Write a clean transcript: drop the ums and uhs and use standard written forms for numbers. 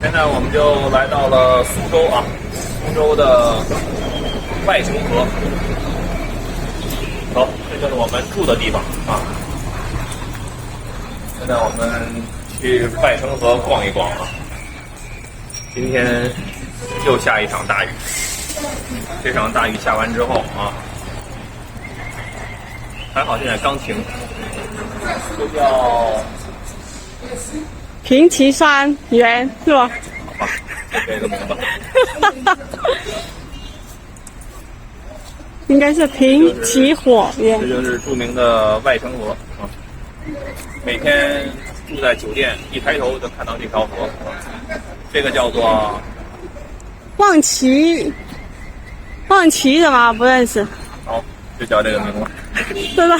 现在我们就来到了苏州啊，苏州的外城河。好，这就是我们住的地方啊。现在我们去外城河逛一逛啊。今天又下一场大雨，这场大雨下完之后啊，还好现在刚停。这叫平齐山园是吧？好吧，就这个名字。应该是平齐火园这。就是著名的外城河啊。每天住在酒店，一抬头就看到这条河，这个叫做望岐什么不认识？好，就叫这个名字。对吧？